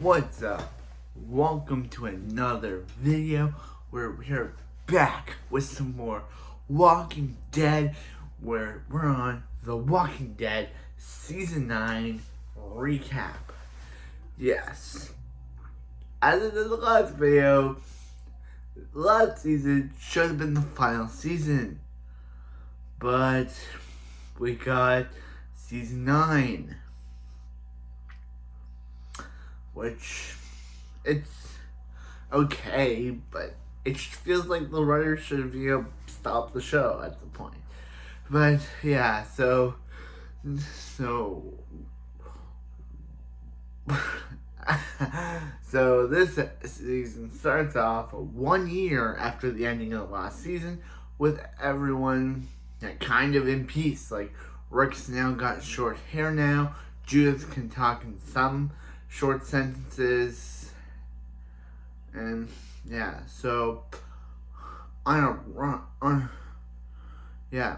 What's up? Welcome to another video where we're back with some more Walking Dead, where we're on The Walking Dead Season 9 recap. Yes, as in the last video, last season should have been the final season, but we got Season 9. Which, it's okay, but it just feels like the writer should have stopped the show at the point. But yeah, so so this season starts off 1 year after the ending of the last season, with everyone kind of in peace. Like, Rick's now got short hair now. Judith can talk in some short sentences, and yeah, so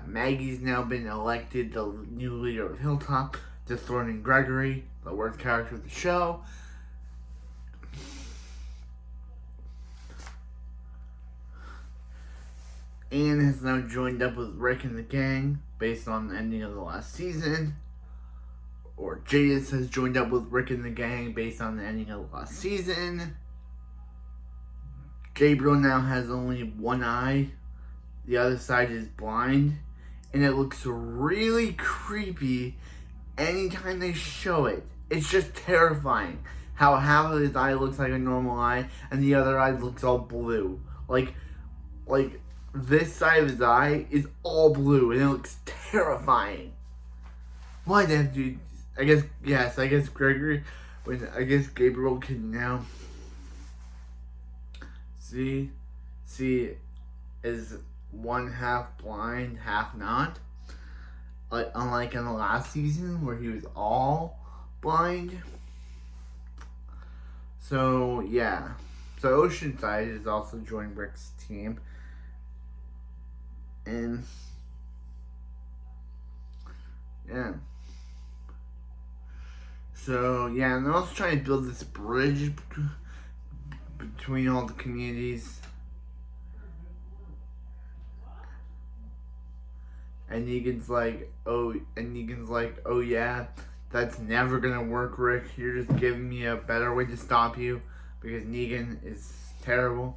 Maggie's now been elected the new leader of Hilltop, dethroning Gregory, the worst character of the show. Anne has now joined up with Rick and the gang based on the ending of the last season. Or Jadis has joined up with Rick and the gang based on the ending of the last season. Gabriel now has only one eye. The other side is blind. And it looks really creepy anytime they show it. It's just terrifying how half of his eye looks like a normal eye and the other eye looks all blue. Like this side of his eye is all blue and it looks terrifying. Why did you? I guess Gregory, Gabriel can now see is one half blind, half not. Like, unlike in the last season where he was all blind. So yeah. So Oceanside has also joined Rick's team. And yeah. So yeah, and they're also trying to build this bridge between all the communities. And Negan's like, oh yeah, that's never gonna work, Rick. You're just giving me a better way to stop you, because Negan is terrible.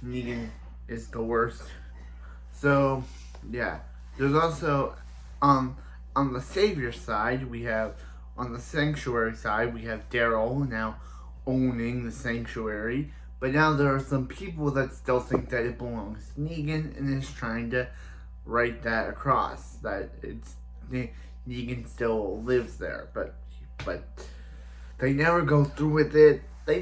Negan is the worst. So yeah, there's also on the Savior side, on the Sanctuary side, we have Daryl now owning the Sanctuary. But now there are some people that still think that it belongs to Negan and is trying to write that across. That Negan still lives there. But they never go through with it. Like,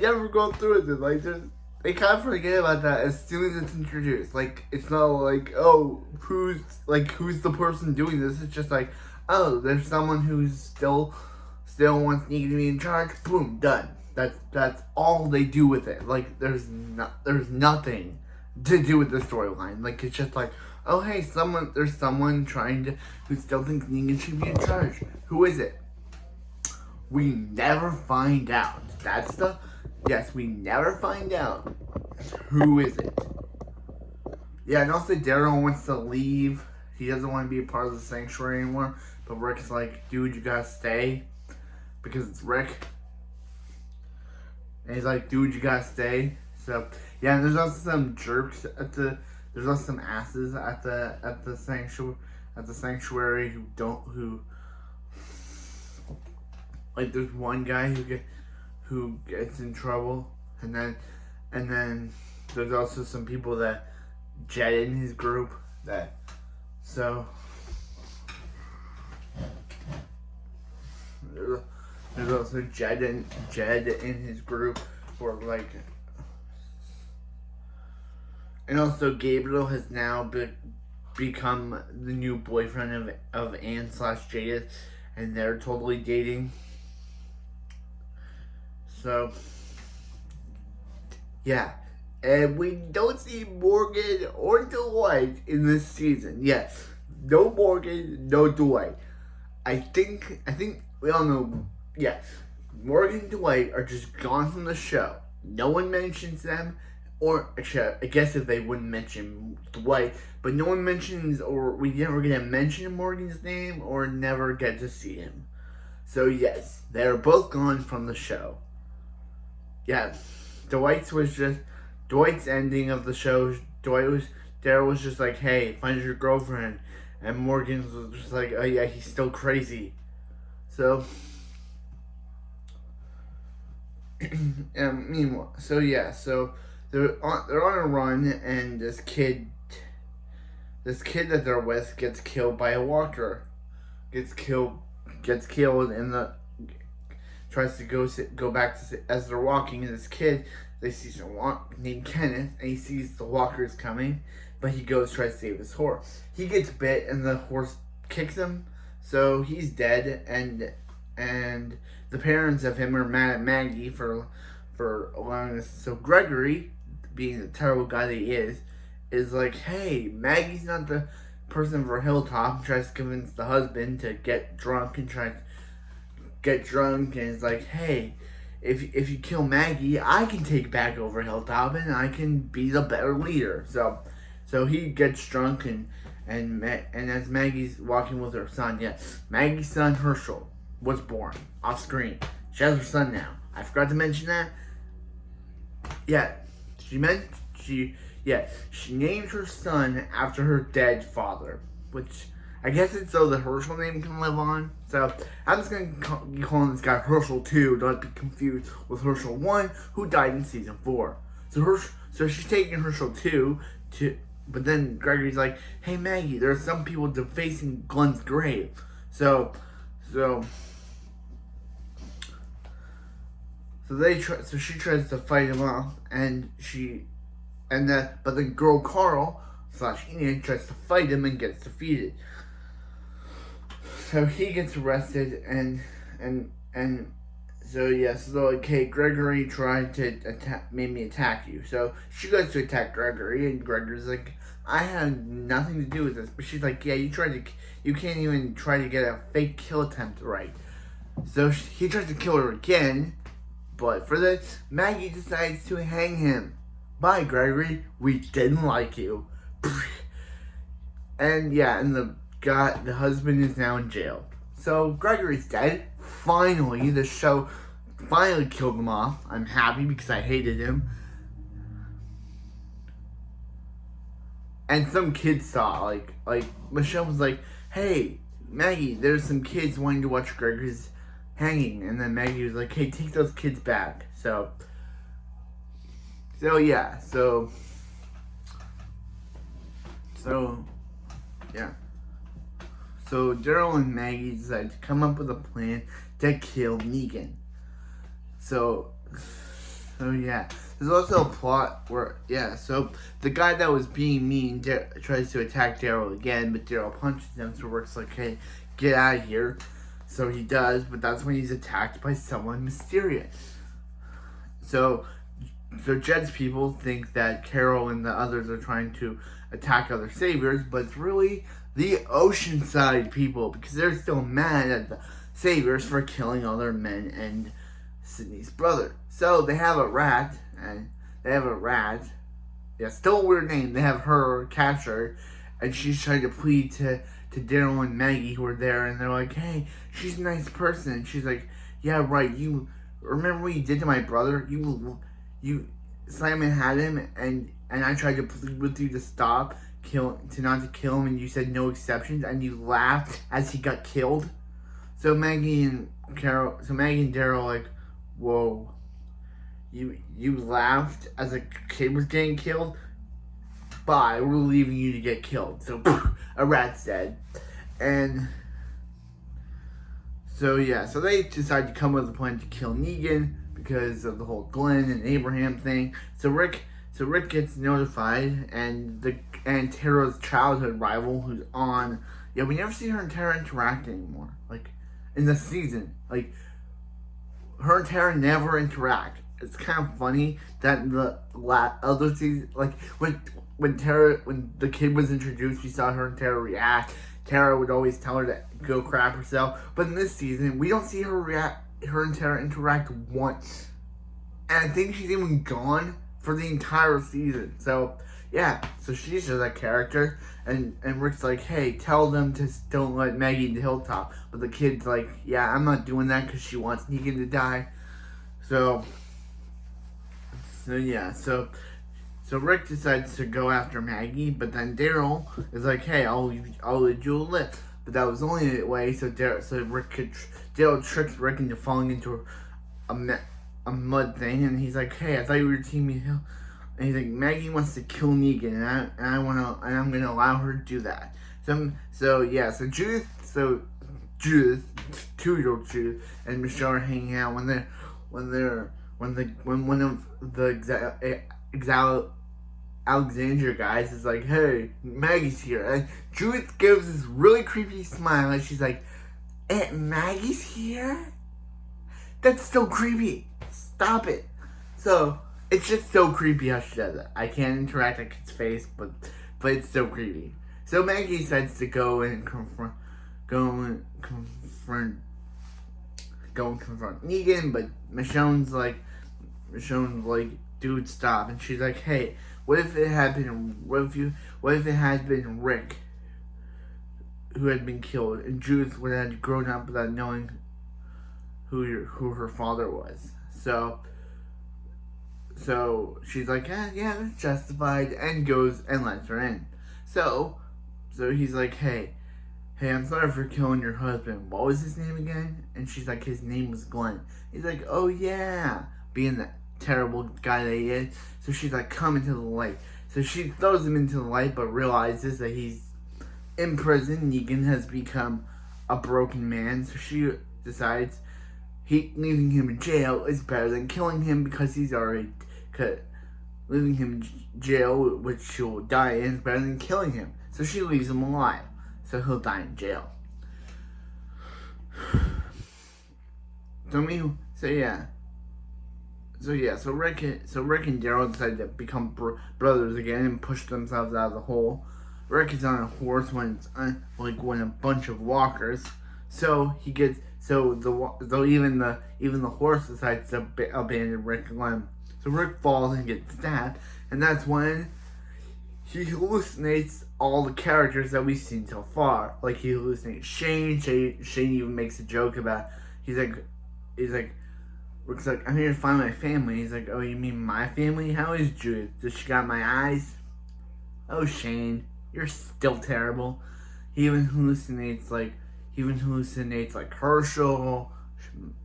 they kind of forget about that as soon as it's introduced. Like, it's not like, oh, who's the person doing this? It's just like, oh, there's someone who's still wants Negan to be in charge. Boom, done. That's all they do with it. Like, there's nothing to do with the storyline. Like, it's just like, oh hey, there's someone who still thinks Negan should be in charge. Who is it? We never find out. We never find out. Who is it? Yeah, and also Daryl wants to leave. He doesn't want to be a part of the Sanctuary anymore. But Rick's like, dude, you gotta stay. Because it's Rick. And he's like, dude, you gotta stay. So, yeah, and there's also some jerks there's also some asses at the sanctuary like, there's one guy who gets in trouble, and then there's also some people that Jed in his group there's also Jed in his group, or like, and also Gabriel has now become the new boyfriend of Anne / Jadis, and they're totally dating. So yeah, and we don't see Morgan or Dwight in this season. Yes, no Morgan, no Dwight. I think we all know. Yeah, Morgan and Dwight are just gone from the show. No one mentions them, or actually, I guess if they wouldn't mention Dwight, but no one mentions, or we never get a mention of Morgan's name, or never get to see him. So yes, they're both gone from the show. Yeah, Dwight's ending of the show. Daryl was just like, "Hey, find your girlfriend," and Morgan was just like, "Oh yeah, he's still crazy." So, and meanwhile, so they're on a run, and this kid that they're with gets killed by a walker. Gets killed in the tries to go back to as they're walking. And this kid, they see someone named Kenneth, and he sees the walkers coming, but he goes to try to save his horse. He gets bit, and the horse kicks him, so he's dead. And the parents of him are mad at Maggie for allowing this. So Gregory, being the terrible guy that he is like, hey, Maggie's not the person for Hilltop. Tries to convince the husband to get drunk and and it's like, hey, if you kill Maggie, I can take back over Hilltop and I can be the better leader. So he gets drunk and as Maggie's walking with her son, Maggie's son Herschel was born off screen. She has her son now. I forgot to mention that. She named her son after her dead father, which I guess it's so the Herschel name can live on. So I'm just gonna be calling this guy Herschel 2. Don't be confused with Herschel 1, who died in season 4. So she's taking Herschel 2 but then Gregory's like, hey Maggie, there are some people defacing Glenn's grave. So she tries to fight him off, but the girl Carl / Enid tries to fight him and gets defeated. So he gets arrested okay, Gregory tried to made me attack you. So she goes to attack Gregory, and Gregory's like, I had nothing to do with this. But she's like, yeah, you can't even try to get a fake kill attempt right. So he tries to kill her again, but for this, Maggie decides to hang him. Bye, Gregory. We didn't like you. And the husband is now in jail. So Gregory's dead. Finally, the show finally killed him off. I'm happy because I hated him. And some kids saw, like Michelle was like, hey, Maggie, there's some kids wanting to watch Gregory's hanging. And then Maggie was like, hey, take those kids back. So Daryl and Maggie decide to come up with a plan to kill Negan. So there's also a plot where, so the guy that was being mean tries to attack Daryl again, but Daryl punches him, so Rick's like, hey, get out of here. So he does, but that's when he's attacked by someone mysterious. So Jed's people think that Carol and the others are trying to attack other saviors, but it's really the Oceanside people, because they're still mad at the saviors for killing other men and Sydney's brother. So they have a rat, still a weird name. They have her captured, and she's trying to plead to Daryl and Maggie, who are there, and they're like, hey, she's a nice person. And she's like, yeah, right, you remember what you did to my brother? Simon had him, and I tried to plead with you to not to kill him, and you said no exceptions, and you laughed as he got killed. So Maggie and Daryl are like, whoa, you laughed as a kid was getting killed? Bye, we're leaving you to get killed. So a rat's dead. And so they decide to come with a plan to kill Negan because of the whole Glenn and Abraham thing. So Rick gets notified, and Tara's childhood rival, who's on. Yeah, we never see her and Tara interact anymore. Like in the season, like her and Tara never interact. It's kind of funny that in the other season, like when the kid was introduced, we saw her and Tara react. Tara would always tell her to go crap herself. But in this season, we don't see her react her and Tara interact once. And I think she's even gone for the entire season. So, yeah. So she's just a character. And Rick's like, hey, tell them to don't let Maggie in the hilltop. But the kid's like, yeah, I'm not doing that because she wants Negan to die. So yeah. So Rick decides to go after Maggie. But then Daryl is like, hey, I'll let you live. But that was only a way so Daryl tricks Rick into falling into a mud thing, and he's like, "Hey, I thought you were Team Hill." And he's like, "Maggie wants to kill Negan, and I'm gonna allow her to do that." So Judith, 2-year-old Judith, and Michelle are hanging out when one of the Alexandria guys is like, "Hey, Maggie's here," and Judith gives this really creepy smile, and she's like, "Aunt Maggie's here? That's so creepy. Stop it." So it's just so creepy how she does it. I can't interact with kid's face, but it's so creepy. So Maggie decides to go and confront Negan, but Michonne's like, dude, stop. And she's like, hey, what if it had been Rick who had been killed, and Judith would have grown up without knowing who her father was. So she's like, yeah, that's justified, and goes and lets her in. So he's like, hey, I'm sorry for killing your husband. What was his name again? And she's like, his name was Glenn. He's like, oh yeah, being that terrible guy that he is. So she's like, come into the light. So she throws him into the light, but realizes that he's in prison. Negan has become a broken man. So she decides leaving him in jail is better than killing him, because he's already leaving him in jail, which he'll die in, is better than killing him. So she leaves him alive, so he'll die in jail. So Rick and Daryl decide to become brothers again and push themselves out of the hole. Rick is on a horse when it's when a bunch of walkers. So even the horse decides to abandon Rick and Glenn. So Rick falls and gets stabbed, and that's when he hallucinates all the characters that we've seen so far. Like, he hallucinates Shane. Shane even makes a joke about, he's like, Rick's like, I'm here to find my family. He's like, oh, you mean my family? How is Judith? Does she got my eyes? Oh, Shane, you're still terrible. He even hallucinates like Herschel,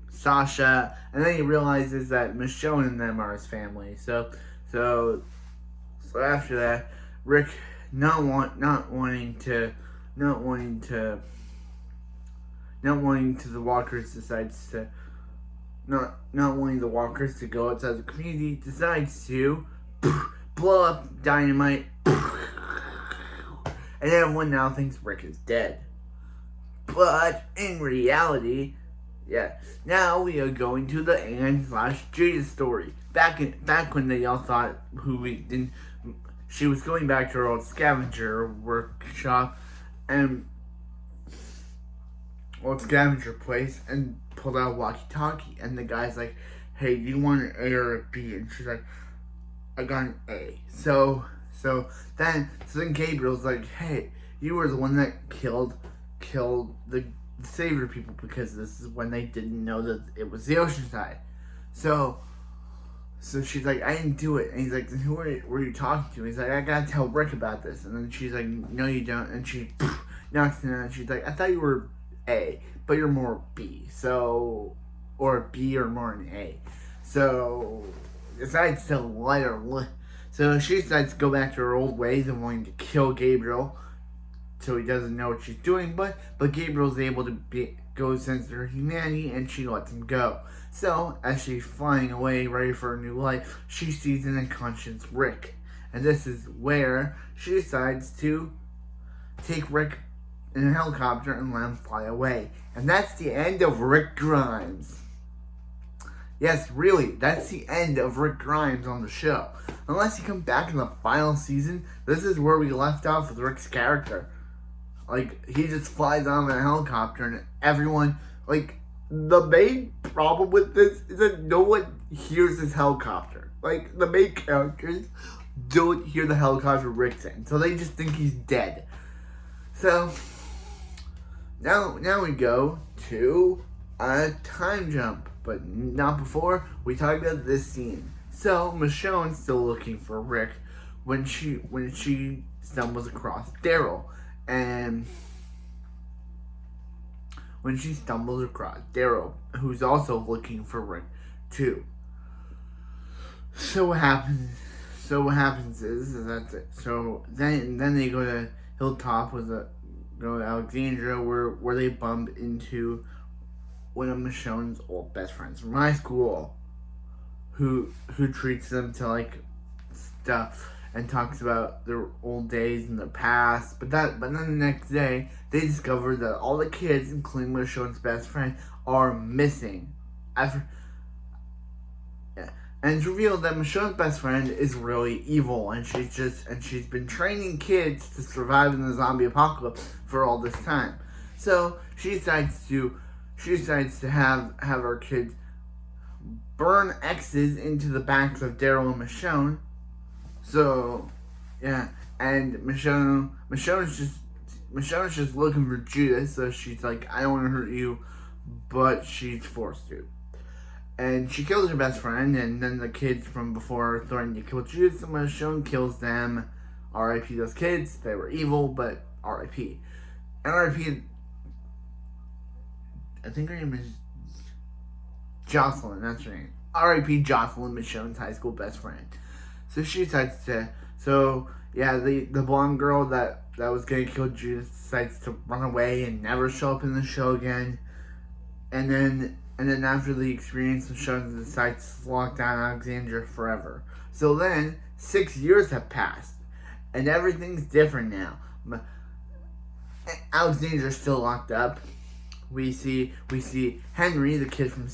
Sasha, and then he realizes that Michonne and them are his family. So after that, Rick not wanting the walkers decides to not wanting the walkers to go outside the community, decides to blow up dynamite, and everyone now thinks Rick is dead. But in reality, now we are going to the Anne/Jada story. Back when they all thought she was going back to her old scavenger workshop and old scavenger place and pulled out a walkie-talkie, and the guy's like, hey, do you want an A or a B? And she's like, I got an A. So then Gabriel's like, hey, you were the one that killed the Savior people, because this is when they didn't know that it was the Oceanside. So she's like, I didn't do it. And he's like, who were you talking to? He's like, I gotta tell Rick about this. And then she's like, no, you don't. And she knocks him out. And she's like, I thought you were A, but you're more B. So, or B or more an A. So decides to let her. So she decides to go back to her old ways and wanting to kill Gabriel, so he doesn't know what she's doing, but Gabriel's able to go sense her humanity, and she lets him go. So, as she's flying away, ready for a new life, she sees an unconscious Rick. And this is where she decides to take Rick in a helicopter and let him fly away. And that's the end of Rick Grimes. Yes, really, that's the end of Rick Grimes on the show. Unless he comes back in the final season, this is where we left off with Rick's character. Like, he just flies on a helicopter, and everyone, like, the main problem with this is that no one hears this helicopter. Like, the main characters don't hear the helicopter Rick's in, so they just think he's dead. So, now we go to a time jump, but not before we talk about this scene. So, Michonne's still looking for Rick when she stumbles across Daryl, and when she stumbles across Daryl, who's also looking for Rick too. So what happens is that's it. So then they go to Hilltop go to Alexandria where they bump into one of Michonne's old best friends from high school, who treats them to like stuff and talks about their old days in the past. But then the next day they discover that all the kids, including Michonne's best friend, are missing. And it's revealed that Michonne's best friend is really evil, and she's been training kids to survive in the zombie apocalypse for all this time. So she decides to have her kids burn X's into the backs of Daryl and Michonne. So yeah, and Michonne's just looking for Judith, so she's like, I don't want to hurt you, but she's forced to. And she kills her best friend, and then the kids from before threaten to kill Judith, and Michonne kills them. R.I.P. those kids. They were evil, but R.I.P. And R.I.P. I think her name is Jocelyn, that's her name. R.I.P. Jocelyn, Michonne's high school best friend. So she decides to, the blonde girl that was going to kill Judith decides to run away and never show up in the show again. And then after the experience, Michonne decides to lock down Alexandria forever. So then, 6 years have passed, and everything's different now. Alexandria's still locked up. We see Henry, the kid from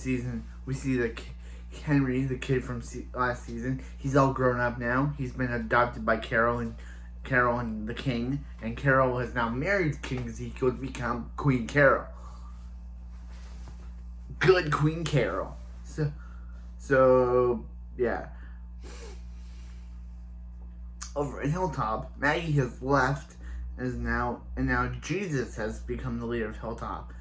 last season. He's all grown up now. He's been adopted by Carol and the King, and Carol has now married King Ezekiel to become Queen Carol. Good Queen Carol. So yeah. Over at Hilltop, Maggie has left, and now Jesus has become the leader of Hilltop.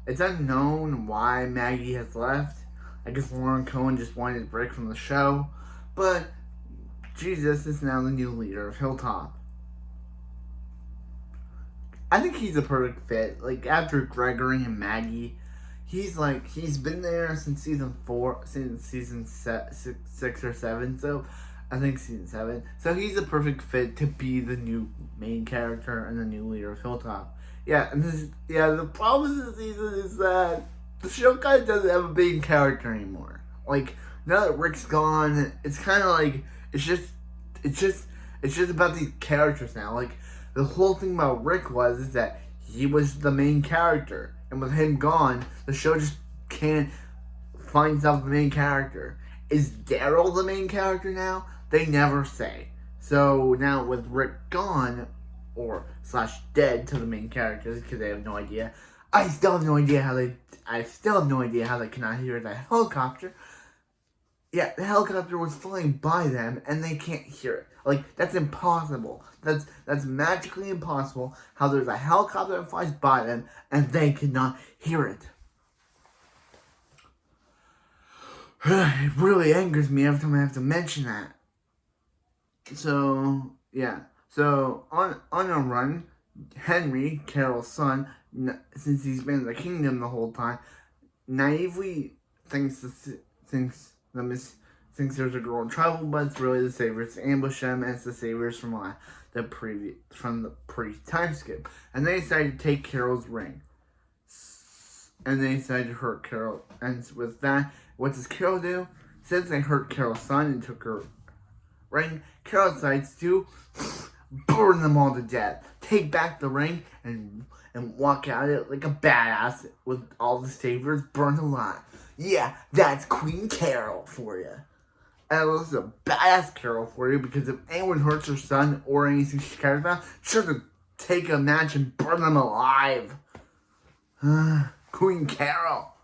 It's unknown why Maggie has left. I guess Lauren Cohen just wanted a break from the show, but Jesus is now the new leader of Hilltop. I think he's a perfect fit. Like, after Gregory and Maggie, he's been there since season 6 or 7, so I think season 7. So he's a perfect fit to be the new main character and the new leader of Hilltop. Yeah, and the problem with this season is that the show kind of doesn't have a main character anymore. Like, now that Rick's gone, it's kind of like, it's just about these characters now. Like, the whole thing about Rick is that he was the main character. And with him gone, the show just can't find itself the main character. Is Daryl the main character now? They never say. So now with Rick gone, or / dead to the main characters, because they have no idea. I still have no idea how they cannot hear the helicopter. Yeah, the helicopter was flying by them, and they can't hear it. Like, that's impossible. That's magically impossible how there's a helicopter that flies by them, and they cannot hear it. It really angers me every time I have to mention that. So, yeah. So, on a run, Henry, Carol's son, since he's been in the kingdom the whole time, naively thinks there's a girl in trouble, but it's really the Saviors to ambush them, and it's the Saviors from the pre-time skip. And they decide to take Carol's ring. And they decide to hurt Carol. And with that, what does Carol do? Since they hurt Carol's son and took her ring, Carol decides to burn them all to death. Take back the ring and walk out it like a badass with all the Saviors burned alive. Yeah, that's Queen Carol for you. And it was a badass Carol for you, because if anyone hurts her son or anything she cares about, she'll just take a match and burn them alive. Queen Carol.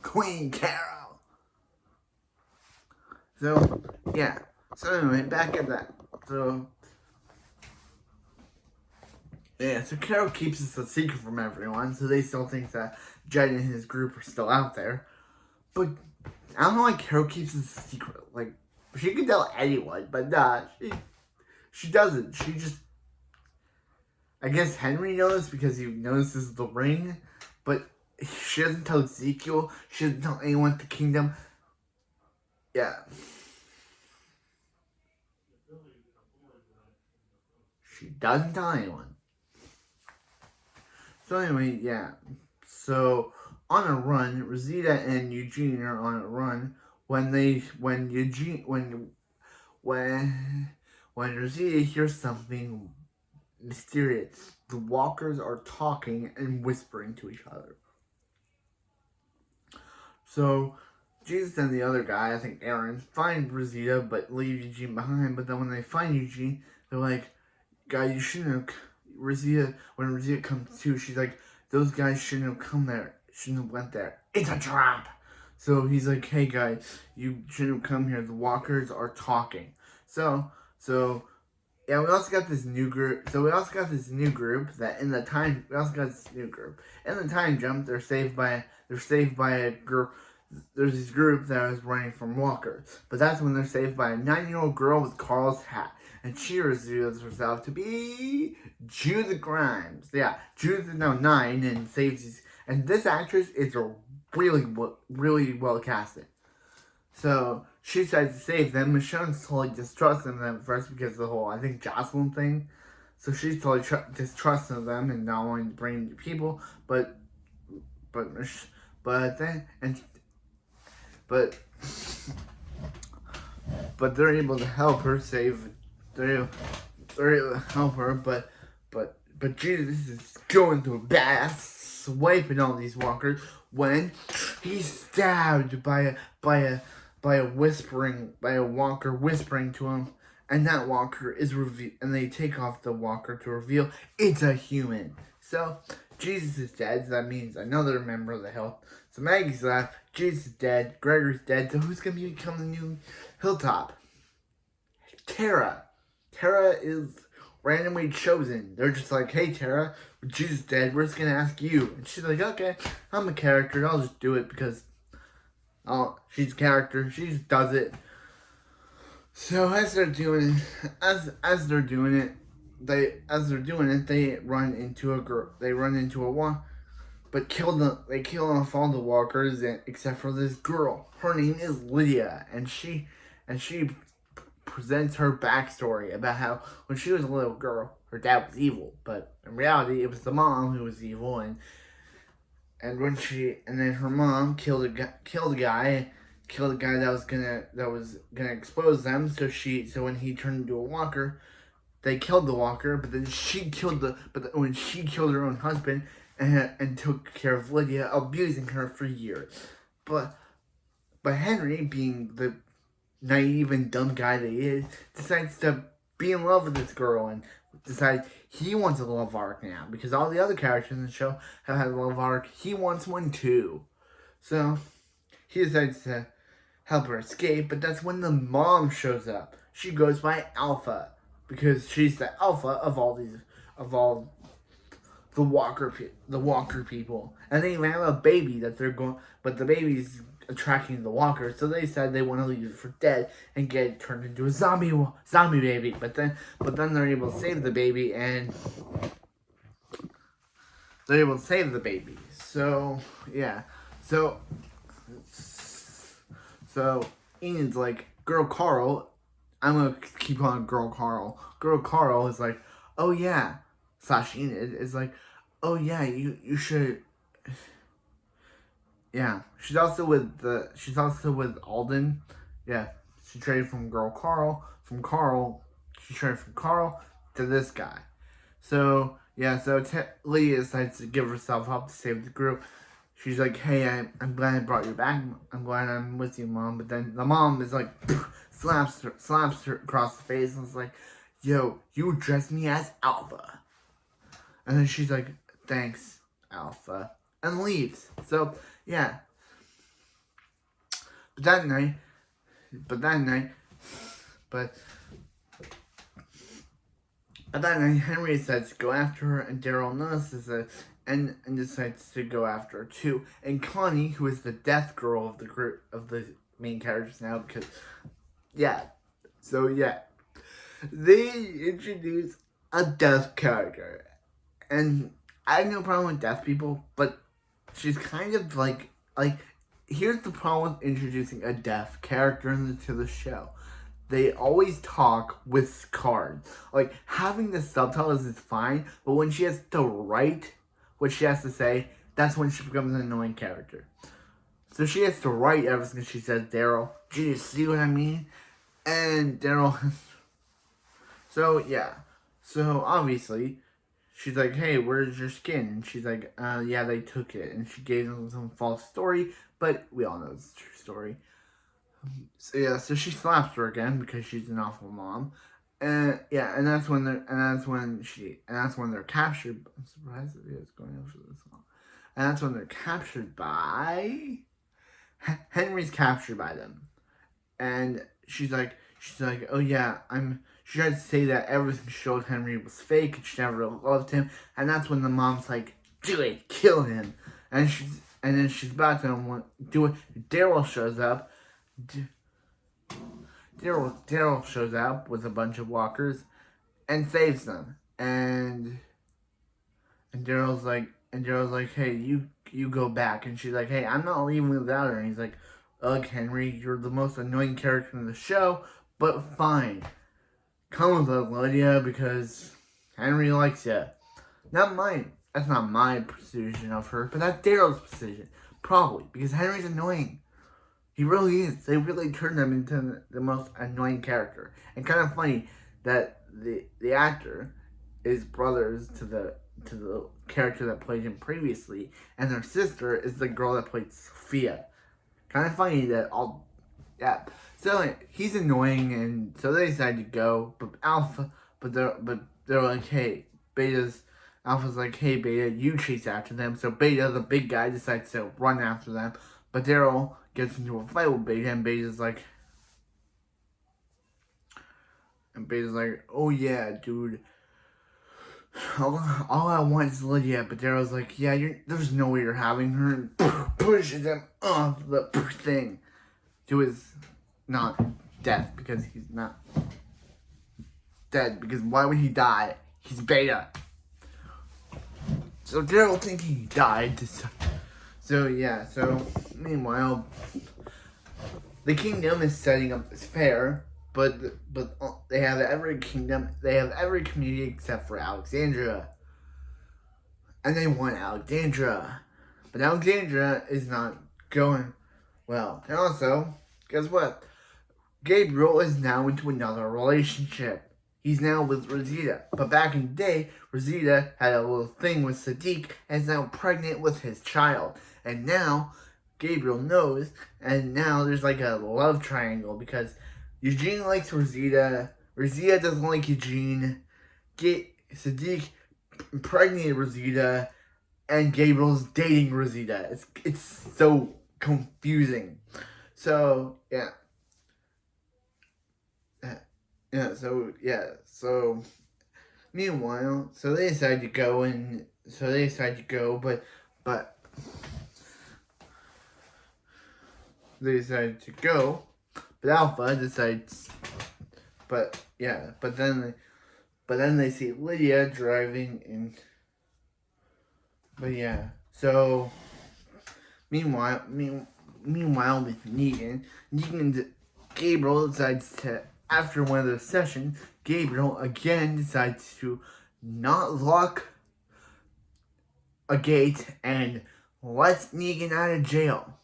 Queen Carol. So, yeah. So anyway, back at that. So, yeah, so Carol keeps this a secret from everyone, so they still think that Jed and his group are still out there. But I don't know why Carol keeps this a secret. Like, she can tell anyone, but nah, she doesn't. She just, I guess Henry knows because he notices the ring, but she doesn't tell Ezekiel. She doesn't tell anyone at the kingdom. Yeah. She doesn't tell anyone. So anyway, yeah. So on a run, Rosita and Eugene are on a run when Rosita hears something mysterious. The walkers are talking and whispering to each other. So Jesus and the other guy, I think Aaron, find Rosita but leave Eugene behind. But then when they find Eugene, they're like, "Guy, you shouldn't have." Rosita, when Rosita comes to, she's like, "Those guys shouldn't have come there. Shouldn't have went there. It's a trap." So he's like, "Hey guys, you shouldn't have come here. The walkers are talking." So yeah, we also got this new group. So we also got this new group that in the time jump, they're saved by a group. There's this group that was running from walkers, but that's when they're saved by a 9-year-old girl with Carl's hat, and she reveals herself to be Judith Grimes. Yeah, Judith is now 9 and saves these. And this actress is really well casted. So she decides to save them. Michonne's totally distrusting them at first because of the whole, I think, Jocelyn thing. So she's totally distrusting them and not wanting to bring new people. But they're able to help her save. They're able to help her, but Jesus is going through a bad swiping all these walkers when he's stabbed by a walker whispering to him, and that walker is revealed, and they take off the walker to reveal it's a human. So Jesus is dead, so that means another member of the hill. So Maggie's left, Jesus is dead, Gregory's dead, so who's gonna become the new Hilltop? Tara. Tara is randomly chosen. They're just like, "Hey Tara, with Jesus dead, we're just gonna ask you." And she's like, "Okay, I'm a character, I'll just do it because she's a character, she just does it." So as they're doing it, they run into a girl. They run into a walk, but they kill off all the walkers except for this girl. Her name is Lydia, and she presents her backstory about how when she was a little girl, her dad was evil, but in reality, it was the mom who was evil, and then her mom killed a guy that was gonna expose them. So when he turned into a walker, they killed the walker, but then when she killed her own husband and took care of Lydia, abusing her for years. But Henry, being the naive and dumb guy that he is, decides to be in love with this girl and decides he wants a love arc now because all the other characters in the show have had a love arc. He wants one too. So he decides to help her escape, but that's when the mom shows up. She goes by Alpha because she's the alpha of all the Walker people, and they even have a baby that they're going, but the baby's attracting the walkers, so they said they want to leave it for dead and get it turned into a zombie baby. But then they're able to save the baby, and So yeah, so Ian's like, "Girl Carl," I'm gonna keep calling Girl Carl. Girl Carl is like, "Oh yeah," / Enid is like, "Oh yeah, you should." Yeah, she's also with Alden. Yeah, she traded from Carl. She traded from Carl to this guy. So yeah, so Leah decides to give herself up to save the group. She's like, "Hey, I'm glad I brought you back. I'm glad I'm with you, Mom." But then the mom is like, slaps her across the face and is like, "Yo, you addressed me as Alpha." And then she's like, "Thanks, Alpha," and leaves. So yeah. But that night, but that night, but Henry decides to go after her, and Daryl notices it and decides to go after her too. And Connie, who is the death girl of the group of the main characters now, because they introduce a deaf character, and I have no problem with deaf people, but she's kind of like here's the problem with introducing a deaf character into the show. They always talk with cards. Like, having the subtitles is fine, but when she has to write what she has to say, that's when she becomes an annoying character. So she has to write everything she says, Daryl. Do you see what I mean? And Daryl... So, yeah. So, obviously, she's like, hey, where's your skin? And she's like, yeah, they took it. And she gave them some false story, but we all know it's a true story. So yeah, so she slaps her again because she's an awful mom, and yeah, and that's when they're captured. I'm surprised that it's going on for this long. And that's when they're captured by Henry's captured by them, and she's like, oh yeah, She tried to say that everything showed Henry was fake and she never loved him, and that's when the mom's like, do it, kill him, and then she's about to do it. Daryl shows up. Daryl shows up with a bunch of walkers and saves them. And Daryl's like, hey, you go back. And she's like, hey, I'm not leaving without her. And he's like, ugh, Henry, you're the most annoying character in the show, but fine. Come with us, Lydia, because Henry likes you. Not mine. That's not my decision of her, but that's Daryl's decision. Probably, because Henry's annoying. He really is. They really turned him into the most annoying character. And kind of funny that the actor is brothers to the character that played him previously, and their sister is the girl that played Sophia. Kind of funny that So he's annoying, and so they decide to go. But they're like, hey, Alpha's like, hey, Beta, you chase after them. So Beta, the big guy, decides to run after them. But Daryl gets into a fight with Beta, and Beta's like, oh yeah, dude. All I want is Lydia. But Daryl's like, yeah, there's no way you're having her. And pushes him off the thing to his not death, because he's not dead. Because why would he die? He's Beta. So Daryl thinking he died. So yeah, meanwhile, the kingdom is setting up this fair, but they have every community except for Alexandria. And they want Alexandria. But Alexandria is not going well. And also, guess what? Gabriel is now into another relationship. He's now with Rosita. But back in the day, Rosita had a little thing with Sadiq and is now pregnant with his child. And now Gabriel knows, and now there's like a love triangle because Eugene likes Rosita, Rosita doesn't like Eugene, Sadiq impregnated Rosita, and Gabriel's dating Rosita. It's so confusing. So yeah. So meanwhile, they decide to go, but they decided to go, but Alpha decides, but then they see Lydia driving in, but yeah, so meanwhile with Negan, Gabriel decides to, after one of those sessions, Gabriel again decides to not lock a gate and lets Negan out of jail.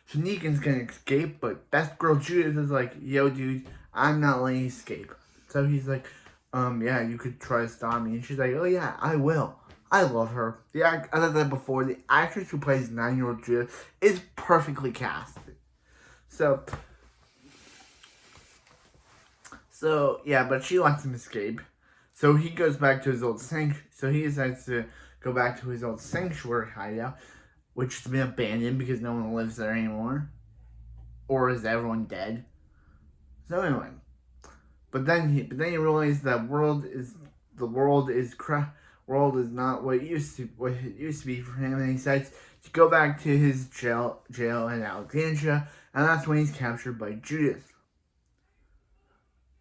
So Negan's gonna escape, but Best Girl Judith is like, yo dude, I'm not letting you escape. So he's like, yeah, you could try to stop me. And she's like, oh yeah, I will. I love her. As I said before, the actress who plays 9-year-old Judith is perfectly cast. So yeah, but she lets him escape. So he goes back to his old So he decides to go back to his old sanctuary hideout, which has been abandoned because no one lives there anymore. or is everyone dead? So anyway, but then he realized that world is not what it used to be for him, and he decides to go back to his jail in Alexandria, and that's when he's captured by Judith.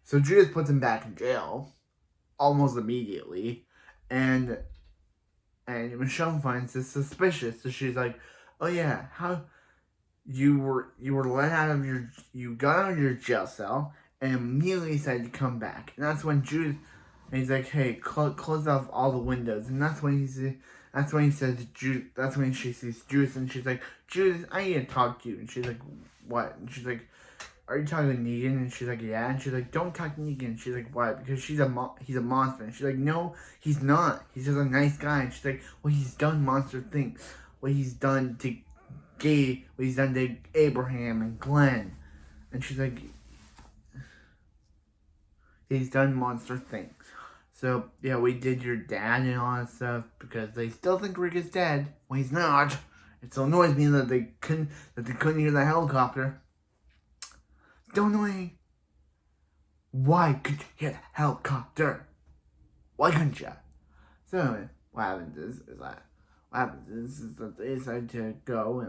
So Judith puts him back in jail almost immediately, and Michonne finds this suspicious. So she's like, "Oh yeah, how you were let out of you got out of your jail cell and immediately decided to come back." And that's when Judith, and he's like, "Hey, close off all the windows." And that's when he says to Judith. That's when she sees Judith, and she's like, "Judith, I need to talk to you." And she's like, "What?" And she's like, "Are you talking to Negan?" And she's like, "Yeah." And she's like, "Don't talk to Negan." And she's like, "Why?" Because he's a monster. And she's like, "No, he's not. He's just a nice guy." And she's like, "Well, he's done monster things. What he's done to Abraham and Glenn." And she's like, "He's done monster things. So yeah, we did your dad and all that stuff because they still think Rick is dead when he's not. It so annoys me that they couldn't hear the helicopter. Don't annoying. Why couldn't you hear the helicopter? Why couldn't you?" So anyway, what happens is that they decide to go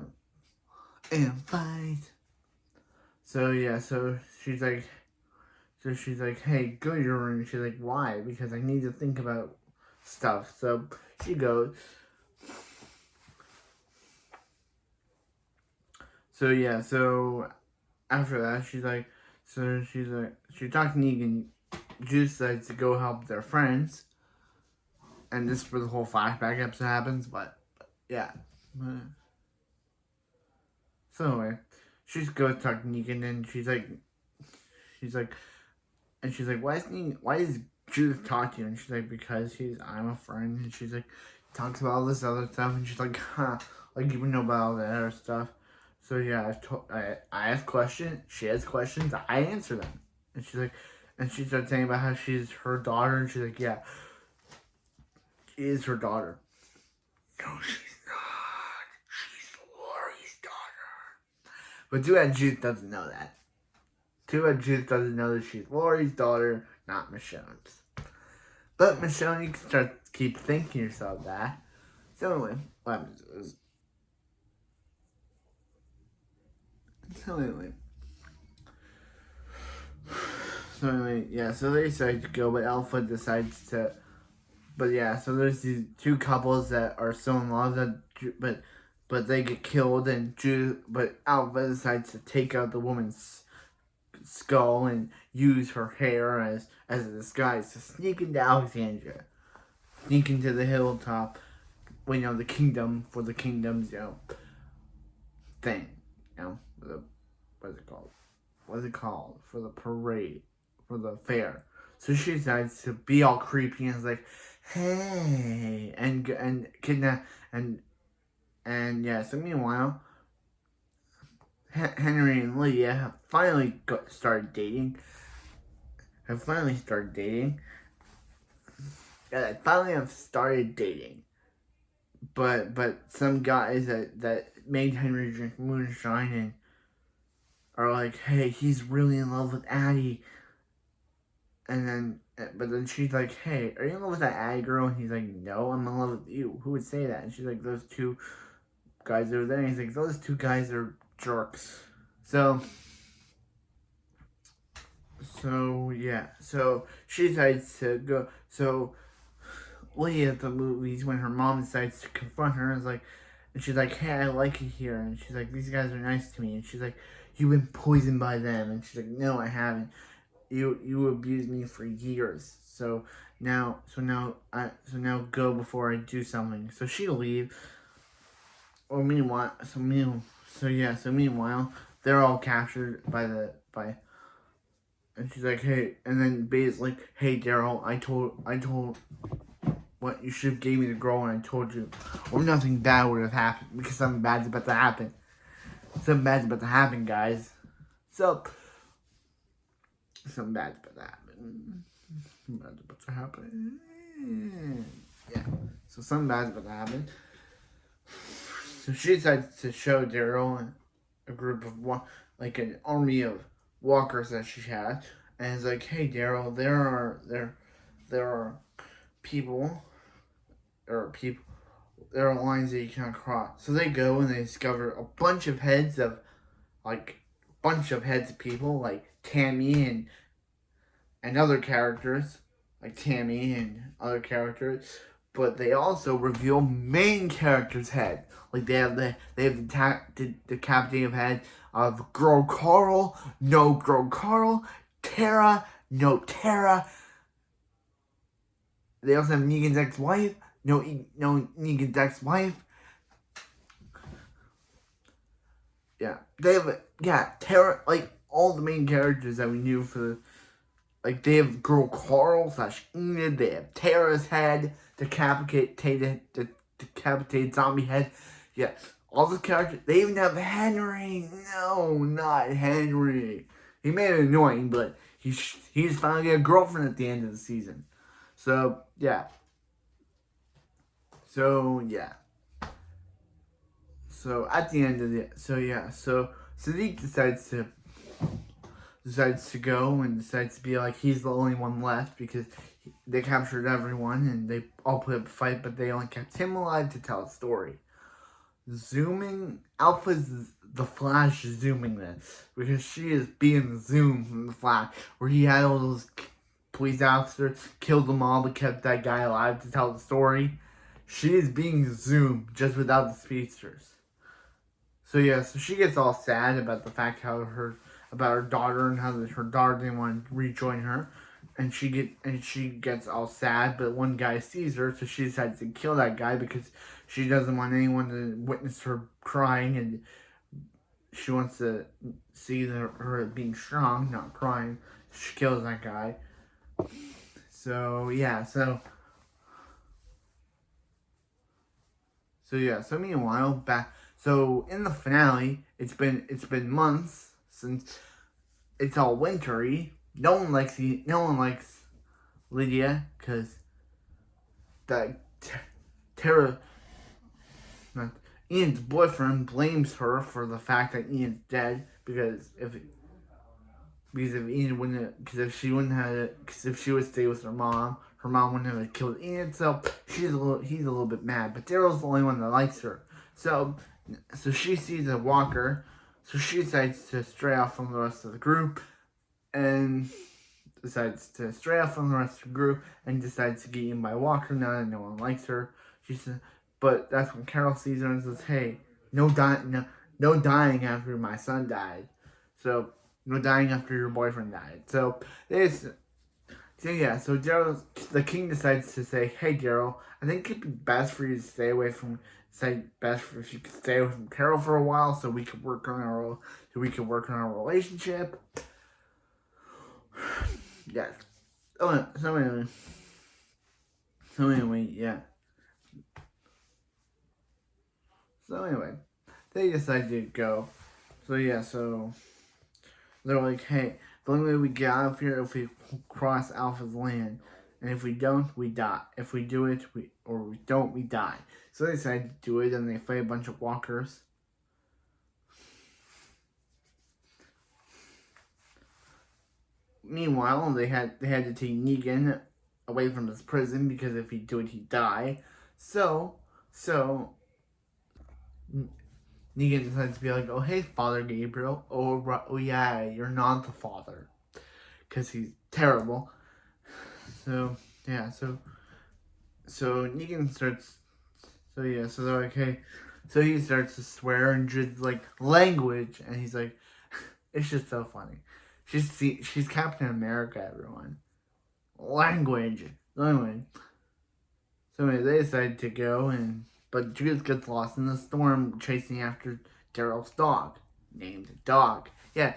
and fight. So yeah, so she's like, "Hey, go to your room." She's like, "Why?" "Because I need to think about stuff." So she goes. So yeah, so after that, she talked to Negan. Juice decides to go help their friends, and this is where the whole flashback episode happens. But yeah. So anyway, she just goes talk to Negan, and she's like, why is Judith talk to you? And she's like, "Because I'm a friend." And she's like, talks about all this other stuff, and she's like, "Huh, like you know about all that other stuff." So yeah, I ask questions, she has questions, I answer them. And she's like, and she starts saying about how she's her daughter, and she's like, "Yeah, she is her daughter." "No, she's not. She's Laurie's daughter." But too bad Judith doesn't know that. Too bad Judith doesn't know that she's Laurie's daughter, not Michonne's. But Michonne, you can keep thinking yourself that. So anyway, what happens is, yeah, so they decide to go, but Alpha decides to. But yeah, so there's these two couples that are so in love but they get killed, and but Alpha decides to take out the woman's skull and use her hair as a disguise to sneak into Alexandria, sneak into the hilltop, the kingdom, for the kingdom's thing, what's it called for the parade, for the fair. So she decides to be all creepy and is like, "Hey," and kidnap and yeah. So meanwhile, Henry and Lydia have finally started dating. Yeah, they finally have started dating. But some guys that made Henry drink moonshine and are like, "Hey, he's really in love with Addie." But then she's like, "Hey, are you in love with that Addie girl?" And he's like, "No, I'm in love with you." "Who would say that?" And she's like, "Those two guys over there." And he's like, "Those two guys are jerks." So yeah, so she decides to go. So Lydia at the movies, when her mom decides to confront her, and she's like, "Hey, I like it here." And she's like, "These guys are nice to me." And she's like, "You've been poisoned by them." And she's like, "No, I haven't. You abused me for years. So now go before I do something." So she leaves. Or meanwhile, meanwhile, they're all captured by. And she's like, "Hey," and then Beta's like, "Hey, Daryl, I told what you should have gave me the girl when I told you, or nothing bad would have happened, because something bad's about to happen. Something bad's about to happen, guys. So something bad's about to happen. Something bad's about to happen. Yeah. So something bad's about to happen. So she decides to show Daryl a group of like an army of walkers that she has, and it's like, hey Daryl, there are people people there are lines that you can't cross. So they go and they discover a bunch of heads of people like Tammy and other characters like Tammy and other characters, but they also reveal main characters' head. Like they have the decapitated head of Girl Carl, no Girl Carl, Tara, no Tara. They also have Negan's ex-wife, no Negan's ex-wife. Yeah, they have Tara, like all the main characters that we knew for the. Like, they have Girl Carl / Enid, they have Tara's head, decapitated zombie head. Yeah, all the characters. They even have Henry. No, not Henry. He made it annoying, but he's finally get a girlfriend at the end of the season. So, yeah. So, yeah. So, at the end of the... So, yeah. So, Siddiq decides to go and decides to be like he's the only one left because they captured everyone and they all put up a fight, but they only kept him alive to tell a story. Zooming, Alpha's the Flash zooming this because she is being zoomed from the Flash, where he had all those police officers, killed them all, but kept that guy alive to tell the story. She is being zoomed just without the speedsters. So yeah, so she gets all sad about the fact about her daughter and how her daughter didn't want to rejoin her, and she gets all sad. But one guy sees her, so she decides to kill that guy because she doesn't want anyone to witness her crying, and she wants to see her being strong, not crying. She kills that guy. So yeah, so meanwhile So in the finale, it's been months since it's all wintry. No one likes Lydia because Tara, Ian's boyfriend, blames her for the fact that Ian's dead because if Ian wouldn't, because if she would stay with her mom wouldn't have killed Ian. So he's a little bit mad. But Daryl's the only one that likes her. So she sees a walker, so she decides to stray off from the rest of the group, and decides to get eaten by a walker now that no one likes her. But that's when Carol sees her and says, "Hey, no dying after my son died. So no dying after your boyfriend died." So Daryl, the king decides to say, "Hey Daryl, I think it'd be best for you to stay away from." If you could stay away from Carol for a while, so we could work on our relationship. Yes. Oh, so anyway, yeah. So anyway, they decided to go. So yeah, so they're like, "Hey, the only way we get out of here if we cross Alpha's land. And if we don't, we die. If we do it, we don't, we die." So they decided to do it, and they fight a bunch of walkers. Meanwhile, they had to take Negan away from his prison because if he do it, he'd die. So Negan decides to be like, "Oh hey, Father Gabriel. Oh yeah, you're not the father, because he's terrible." So yeah, so Negan starts. So yeah, so they're like, "Hey," so he starts to swear and just like language, and he's like, it's just so funny. She's Captain America, everyone. Language. So anyway, they decide to go, but Judith gets lost in the storm chasing after Daryl's dog, named Dog. Yeah,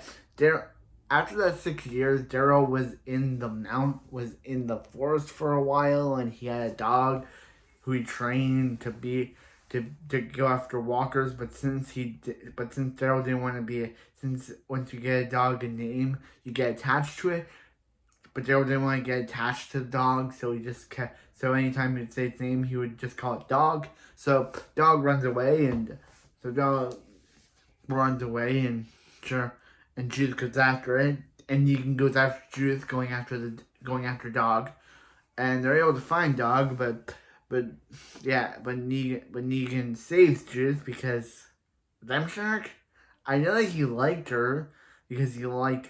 after that 6 years, Daryl was in the forest for a while, and he had a dog who he trained to go after walkers. But since Daryl didn't want to since once you get a dog a name, you get attached to it. But Daryl didn't want to get attached to the dog, so he just kept. So anytime he'd say its name, he would just call it Dog. So Dog runs away, and sure, and Judith goes after it, and Negan goes after Judith, going after Dog, and they're able to find Dog, but Negan saves Judith because redemption arc. I know that he liked her because he liked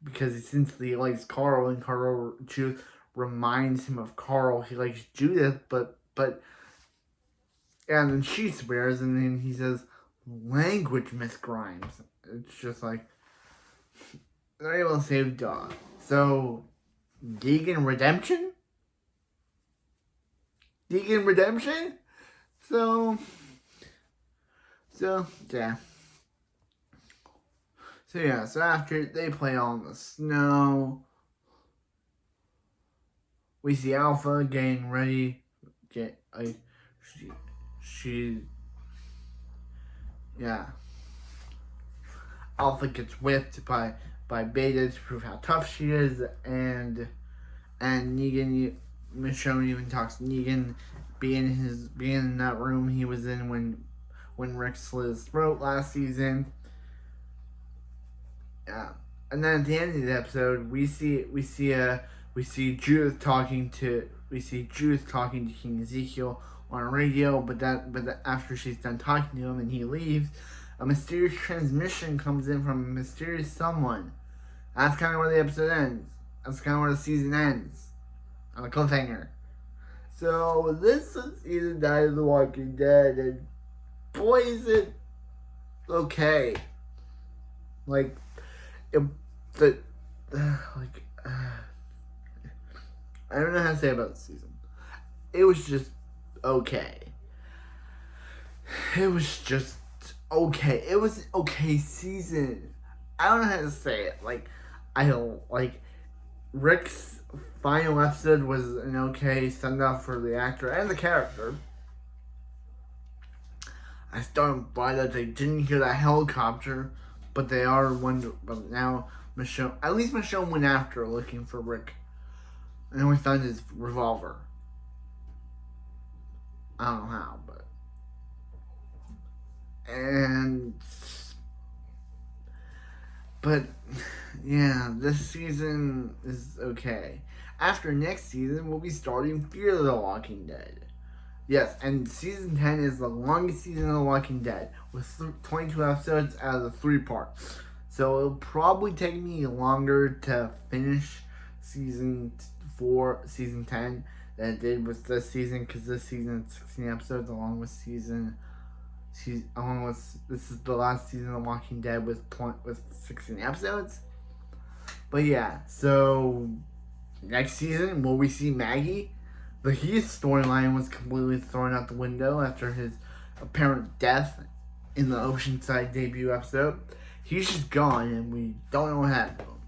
because since he likes Carl, and Judith reminds him of Carl. He likes Judith, but and then she swears, and then he says, "Language, Miss Grimes." It's just like they're able to save Dog. So Negan redemption. So yeah. So after they play all in the snow, we see Alpha getting ready. Alpha gets whipped by Beta to prove how tough she is, and Negan, Michonne even talks to Negan being in that room he was in when Rick slit his throat last season. Yeah. And then at the end of the episode, we see Judith talking to King Ezekiel on a radio, but after she's done talking to him and he leaves, a mysterious transmission comes in from a mysterious someone. That's kind of where the episode ends. That's kind of where the season ends. On a cliffhanger. So this is season 9 of The Walking Dead, and boy is it okay. I don't know how to say about the season. It was just okay. It was just okay. It was an okay season. I don't know how to say it. Rick's final episode was an okay send off for the actor and the character. I still don't buy that they didn't hear that helicopter, but they are wondering. But now Michonne went after looking for Rick, and then we found his revolver. I don't know how, but yeah, this season is okay. After next season, we'll be starting Fear of the Walking Dead. Yes, and season 10 is the longest season of The Walking Dead, with 22 episodes out of the 3 parts. So it'll probably take me longer to finish season 10 than it did with this season, because this season is 16 episodes, this is the last season of The Walking Dead with 16 episodes. But yeah, so next season, will we see Maggie? The Heath storyline was completely thrown out the window after his apparent death in the Oceanside debut episode. He's just gone, and we don't know what happened to him.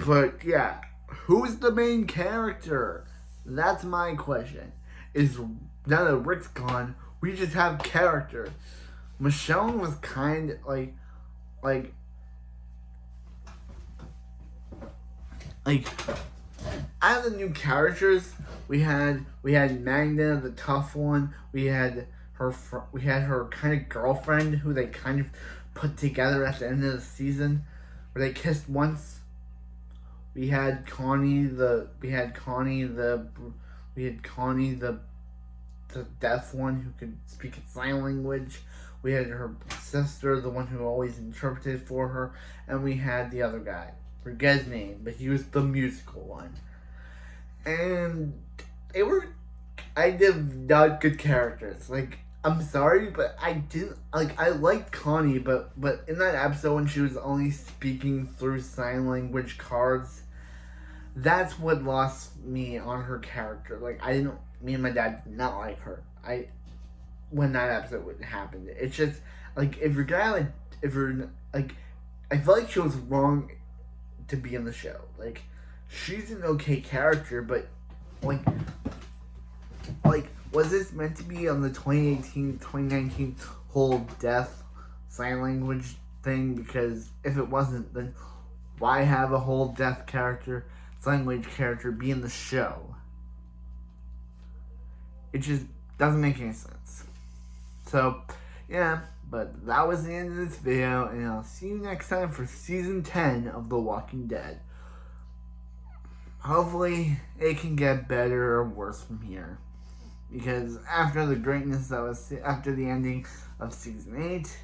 But yeah, who's the main character? That's my question. Now that Rick's gone, we just have characters. Michonne was kind of like out of the new characters, we had Magda, the tough one. We had her kind of girlfriend who they kind of put together at the end of the season, where they kissed once. We had Connie the deaf one who could speak in sign language. We had her sister, the one who always interpreted for her, and we had the other guy. Forget his name, but he was the musical one. And I did not good characters. I'm sorry, but I didn't I liked Connie, but in that episode when she was only speaking through sign language cards, that's what lost me on her character. Me and my dad did not like her. When that episode happened, it's just I feel like she was wrong to be in the show. She's an okay character, but was this meant to be on the 2018-2019 whole deaf sign language thing? Because if it wasn't, then why have a whole deaf sign language character be in the show? It just doesn't make any sense. So, yeah, But that was the end of this video, and I'll see you next time for Season 10 of The Walking Dead. Hopefully, it can get better or worse from here. Because after the greatness that was, after the ending of Season 8,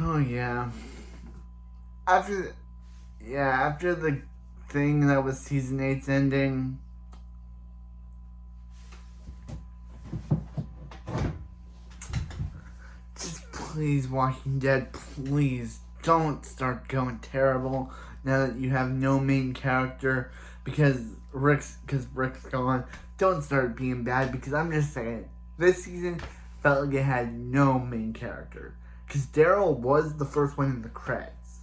oh yeah, after the thing that was Season 8's ending, just please, Walking Dead, please don't start going terrible now that you have no main character, because Rick's gone. Don't start being bad, because I'm just saying, this season felt like it had no main character. Because Daryl was the first one in the credits.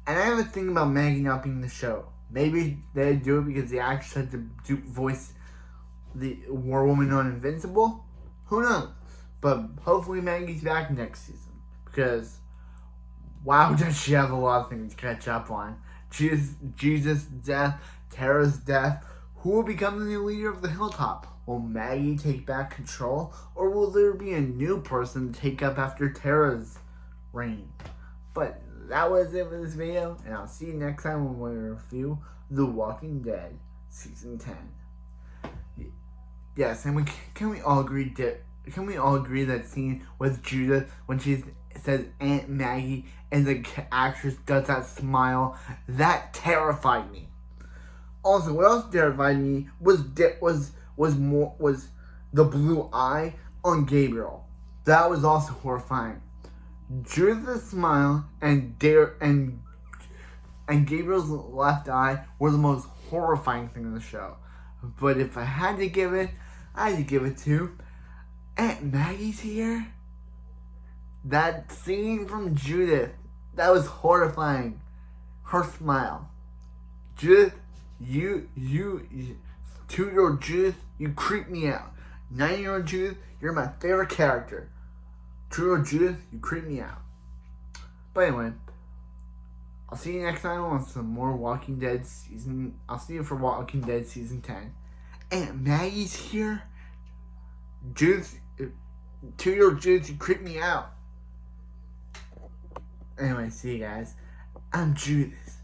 And I have a thing about Maggie not being in the show. Maybe they do it because the actress had to voice the War Woman on Invincible. Who knows? But hopefully Maggie's back next season. Because, wow, does she have a lot of things to catch up on. Jesus' death, Tara's death. Who will become the new leader of the Hilltop? Will Maggie take back control? Or will there be a new person to take up after Tara's reign? But that was it for this video, and I'll see you next time when we review The Walking Dead Season 10. Yes, and can we all agree that scene with Judith when she says Aunt Maggie and the actress does that smile, that terrified me. Also, what else terrified me was the blue eye on Gabriel. That was also horrifying. Judith's smile and Gabriel's left eye were the most horrifying thing in the show. But if I had to give it, I had to give it to Aunt Maggie's here. That scene from Judith, that was horrifying. Her smile. Judith, you 2-year-old Judith, you creep me out. 9-year-old Judith, you're my favorite character. 2-year-old Judith, you creep me out. But anyway, I'll see you next time on some more Walking Dead season. I'll see you for Walking Dead Season 10. Aunt Maggie's here. Judith, 2-year-old Judith, you creep me out. Anyway, see you guys. I'm Judith.